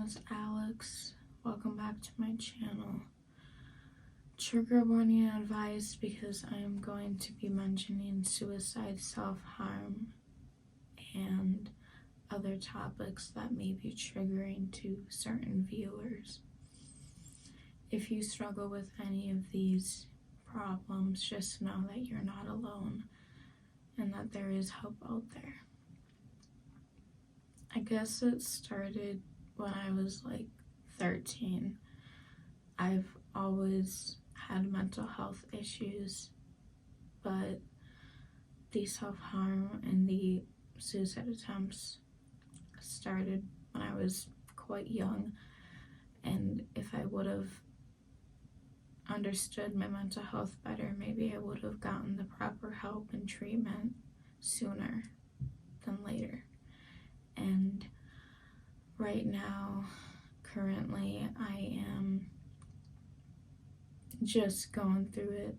is Alex. Welcome back to my channel. Trigger warning and advice because I am going to be mentioning suicide, self-harm, and other topics that may be triggering to certain viewers. If you struggle with any of these problems, just know that you're not alone and that there is help out there. I guess it started when I was like 13. I've always had mental health issues, but the self-harm and the suicide attempts started when I was quite young, and if I would have understood my mental health better, maybe I would have gotten the proper help and treatment sooner than later. And right now, currently, I am just going through it,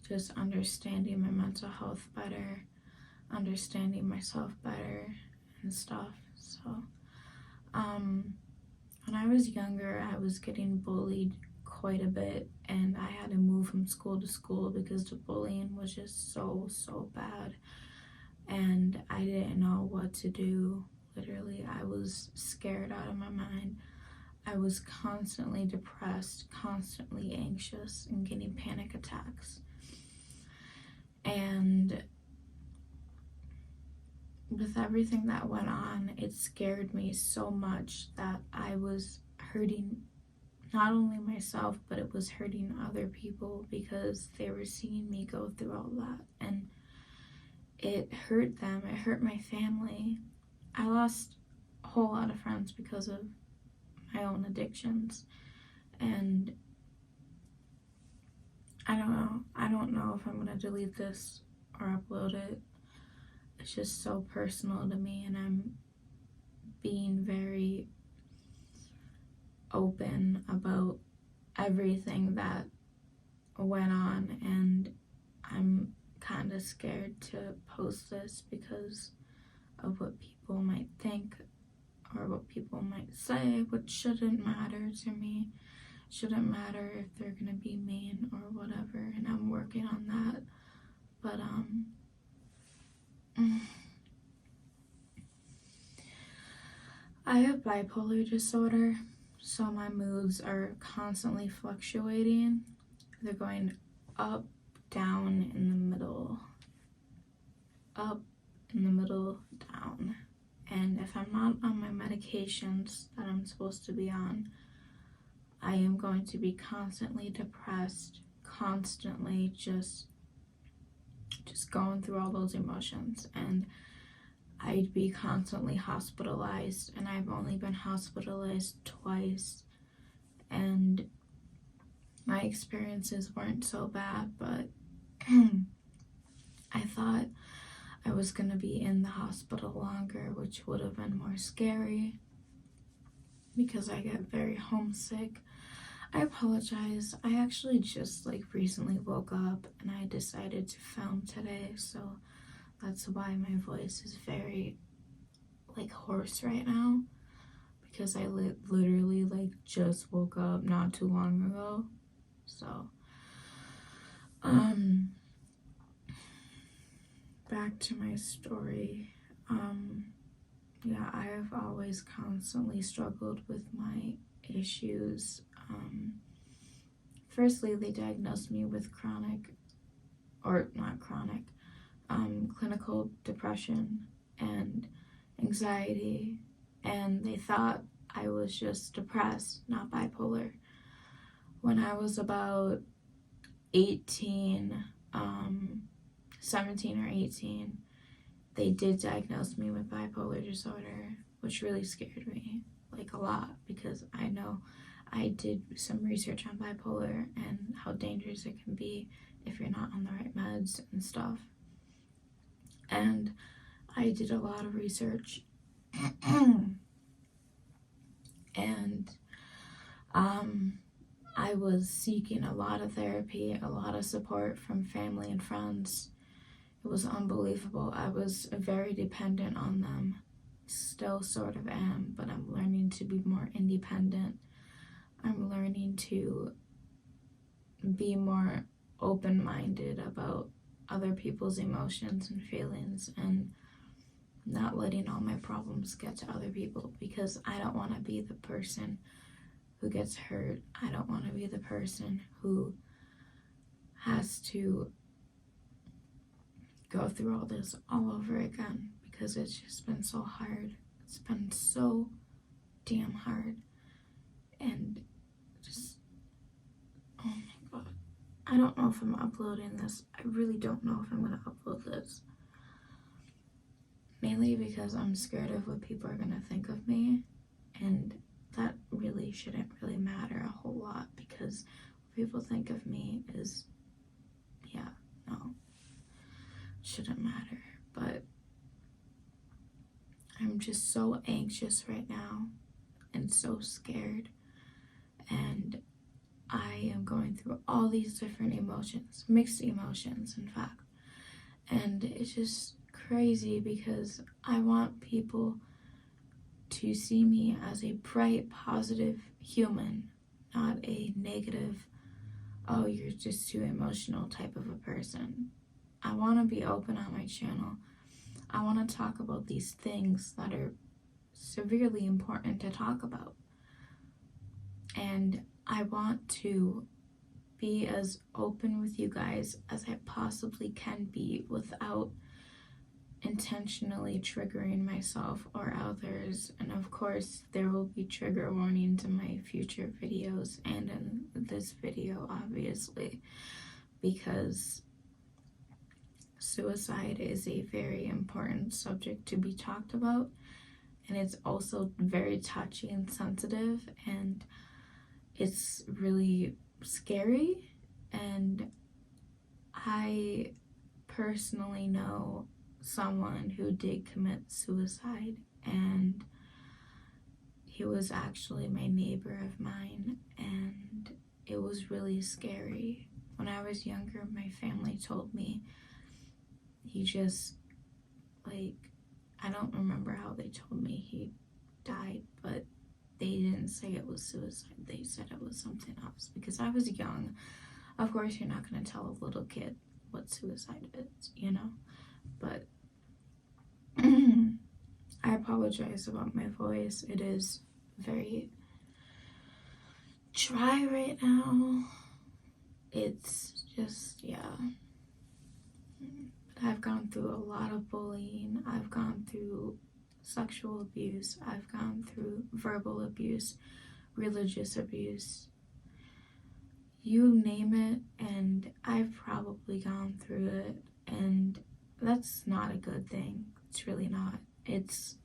just understanding my mental health better, understanding myself better and stuff. So, when I was younger, I was getting bullied quite a bit, and I had to move from school to school because the bullying was just so bad, and I didn't know what to do. Literally, I was scared out of my mind. I was constantly depressed, constantly anxious, and getting panic attacks. And with everything that went on, it scared me so much that I was hurting not only myself, but it was hurting other people because they were seeing me go through all that. And it hurt them, it hurt my family. I lost a whole lot of friends because of my own addictions, and I don't know if I'm gonna delete this or upload it. It's just so personal to me, and I'm being very open about everything that went on, and I'm kind of scared to post this because of what people might think or what people might say, which shouldn't matter to me. Shouldn't matter if they're gonna be mean or whatever, and I'm working on that. But I have bipolar disorder, so my moods are constantly fluctuating. They're going up, down, in the middle, up, in the middle, down. And if I'm not on my medications that I'm supposed to be on, I am going to be constantly depressed, constantly just going through all those emotions, and I'd be constantly hospitalized, and I've only been hospitalized twice, and my experiences weren't so bad, but I thought I was gonna be in the hospital longer, which would have been more scary because I get very homesick. I apologize. I actually just recently woke up and I decided to film today, so that's why my voice is very hoarse right now, because I literally just woke up not too long ago. So back to my story. Yeah, I have always constantly struggled with my issues. Firstly, they diagnosed me with clinical depression and anxiety, and they thought I was just depressed, not bipolar. When I was about 17 or 18, they did diagnose me with bipolar disorder, which really scared me a lot, because I know I did some research on bipolar and how dangerous it can be if you're not on the right meds and stuff. And I did a lot of research and I was seeking a lot of therapy, a lot of support from family and friends. It was unbelievable. I was very dependent on them still sort of am, but I'm learning to be more independent. I'm learning to be more open-minded about other people's emotions and feelings, and not letting all my problems get to other people, because I don't want to be the person who gets hurt. I don't want to be the person who has to go through all this all over again, because it's just been so hard. It's been so damn hard. And just, oh my god. I don't know if I'm uploading this. I really don't know if I'm going to upload this. Mainly because I'm scared of what people are going to think of me. And that really shouldn't really matter a whole lot, because what people think of me is, yeah, no, shouldn't matter. But I'm just so anxious right now and so scared, and I am going through all these different emotions, mixed emotions in fact, and it's just crazy because I want people to see me as a bright, positive human, not a negative, oh, you're just too emotional type of a person. I want to be open on my channel. I want to talk about these things that are severely important to talk about. And I want to be as open with you guys as I possibly can be without intentionally triggering myself or others. And of course, there will be trigger warnings in my future videos and in this video, obviously, because suicide is a very important subject to be talked about, and it's also very touchy and sensitive, and it's really scary. And I personally know someone who did commit suicide, and he was actually my neighbor of mine, and it was really scary. When I was younger, my family told me he just, like, I don't remember how they told me he died, but they didn't say it was suicide. They said it was something else, because I was young. Of course, you're not going to tell a little kid what suicide is, you know? But I apologize about my voice. It is very dry right now. It's just, yeah. I've gone through a lot of bullying. I've gone through sexual abuse. I've gone through verbal abuse, religious abuse. You name it, and I've probably gone through it, and that's not a good thing. It's really not. It's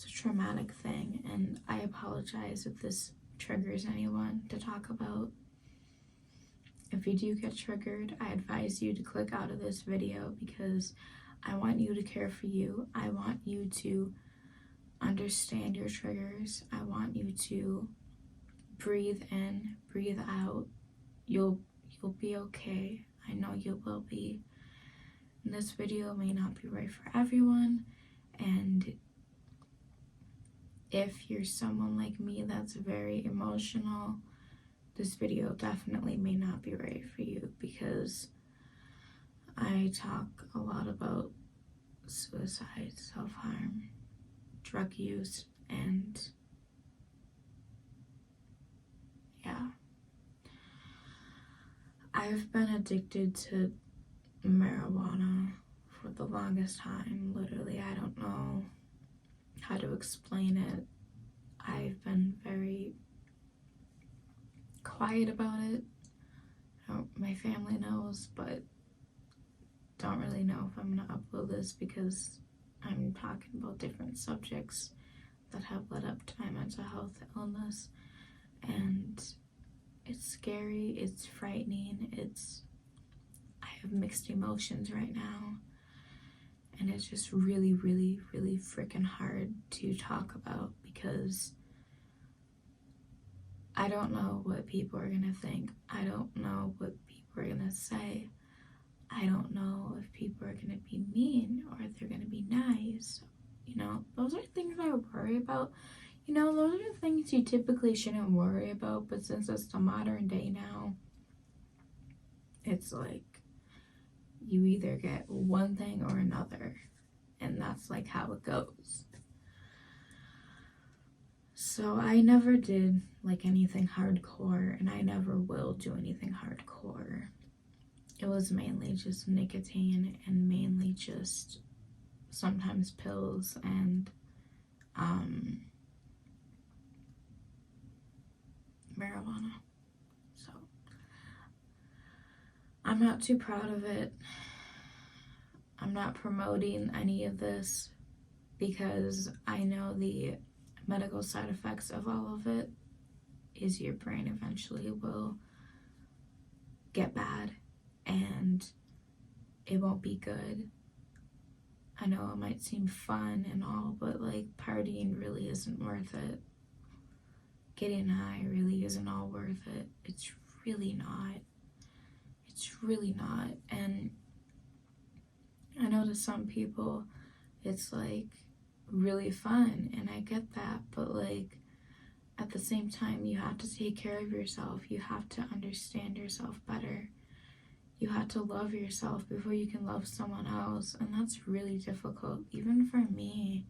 a traumatic thing, and I apologize if this triggers anyone to talk about. If you do get triggered, I advise you to click out of this video, because I want you to care for you. I want you to understand your triggers. I want you to breathe in, breathe out. You'll be okay. I know you will be. And this video may not be right for everyone, and if you're someone like me that's very emotional, this video definitely may not be right for you, because I talk a lot about suicide, self-harm, drug use, and yeah. I've been addicted to marijuana for the longest time. Literally, I don't know how to explain it. I've been very quiet about it. My family knows, but don't really know if I'm gonna upload this, because I'm talking about different subjects that have led up to my mental health illness, and it's scary, it's frightening, I have mixed emotions right now, and it's just really, really, really freaking hard to talk about, because I don't know what people are gonna think. I don't know what people are gonna say. I don't know if people are gonna be mean or if they're gonna be nice. You know, those are things I worry about. You know, those are things you typically shouldn't worry about, but since it's the modern day now, it's like you either get one thing or another, and that's like how it goes. So I never did like anything hardcore, and I never will do anything hardcore. It was mainly just nicotine and mainly just sometimes pills and marijuana. So I'm not too proud of it. I'm not promoting any of this because I know the medical side effects of all of it is your brain eventually will get bad and it won't be good. I know it might seem fun and all, but like partying really isn't worth it. Getting high really isn't all worth it. It's really not. It's really not. And I know to some people it's like really fun, and I get that, but like at the same time you have to take care of yourself. You have to understand yourself better. You have to love yourself before you can love someone else, and that's really difficult, even for me.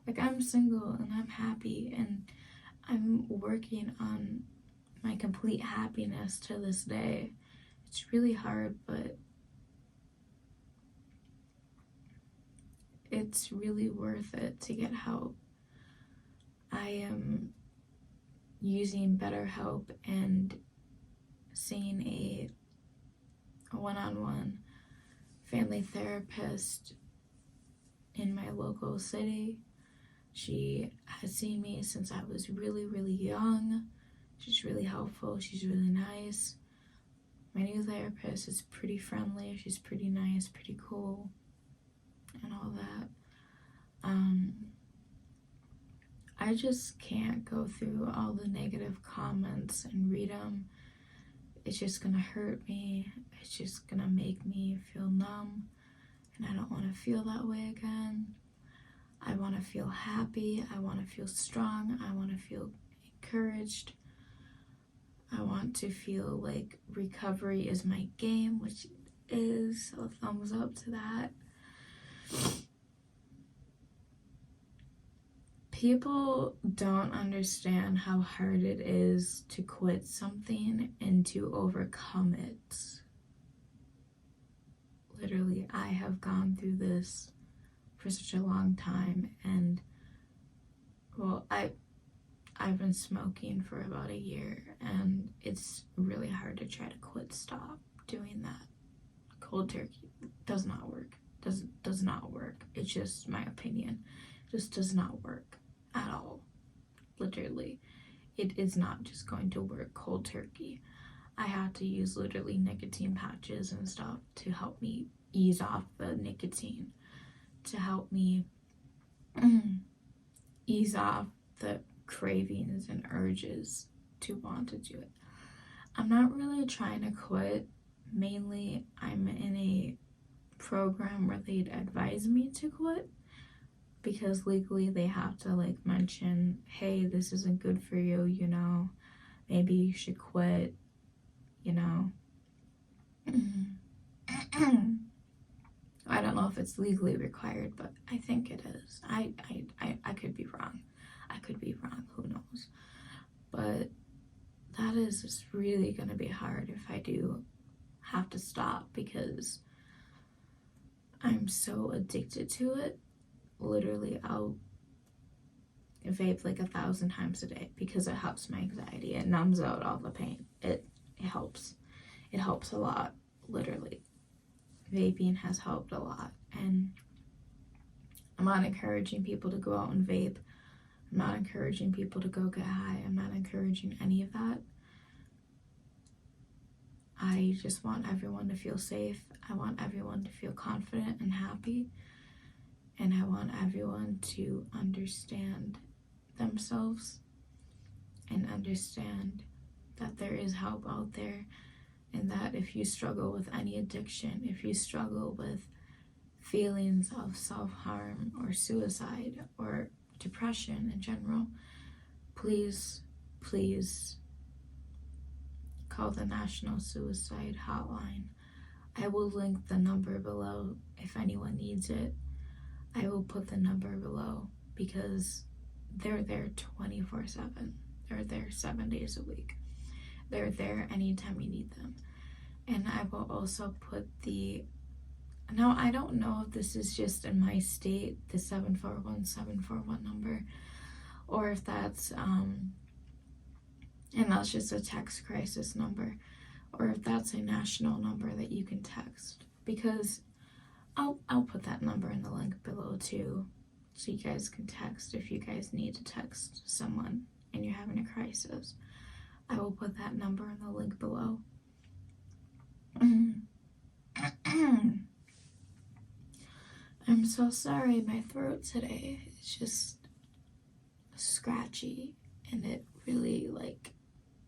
Like, I'm single and I'm happy, and I'm working on my complete happiness to this day. It's really hard, but it's really worth it to get help. I am using BetterHelp and seeing a one-on-one family therapist in my local city. She has seen me since I was really, really young. She's really helpful. She's really nice. My new therapist is pretty friendly. She's pretty nice, pretty cool, and all that. I just can't go through all the negative comments and read them. It's just gonna hurt me. It's just gonna make me feel numb, and I don't want to feel that way again. I want to feel happy. I want to feel strong. I want to feel encouraged. I want to feel like recovery is my game, which it is, so thumbs up to that. People don't understand how hard it is to quit something and to overcome it. Literally, I have gone through this for such a long time, and well, I've been smoking for about a year, and it's really hard to try to stop doing that. Cold turkey does not work. Does not work. It's just my opinion. It just does not work at all. Literally, it is not just going to work cold turkey. I had to use literally nicotine patches and stuff to help me ease off the nicotine, to help me ease off the cravings and urges to want to do it. I'm not really trying to quit. Mainly, I'm in a program where they'd advise me to quit because legally they have to like mention, hey, this isn't good for you, you know, maybe you should quit, you know. I don't know if it's legally required, but I think it is. I could be wrong. I could be wrong, who knows. But that is just really gonna be hard if I do have to stop, because I'm so addicted to it. Literally, I'll vape like 1,000 times a day because it helps my anxiety. It numbs out all the pain. It helps. It helps a lot, literally. Vaping has helped a lot, and I'm not encouraging people to go out and vape. I'm not encouraging people to go get high. I'm not encouraging any of that. I just want everyone to feel safe. I want everyone to feel confident and happy. And I want everyone to understand themselves and understand that there is help out there, and that if you struggle with any addiction, if you struggle with feelings of self-harm or suicide or depression in general, please call the National Suicide Hotline. I will link the number below if anyone needs it. I will put the number below because they're there 24/7. They're there 7 days a week. They're there anytime you need them. And I will also put now I don't know if this is just in my state, the 741 number, or if that's and that's just a text crisis number, or if that's a national number that you can text, because I'll put that number in the link below too, so you guys can text if you guys need to text someone and you're having a crisis. I will put that number in the link below. I'm so sorry, my throat today is just scratchy, and it really like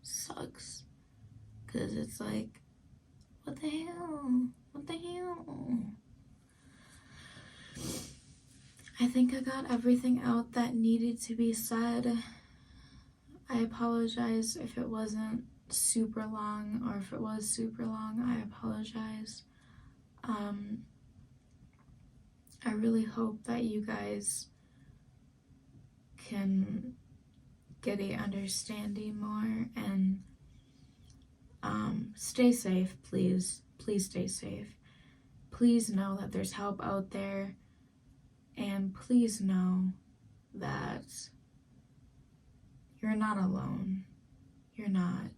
sucks, because it's like, what the hell? I think I got everything out that needed to be said. I apologize if it wasn't super long, or if it was super long, I apologize. I really hope that you guys can get a understanding more, and stay safe, please stay safe. Please know that there's help out there, and please know that you're not alone. You're not.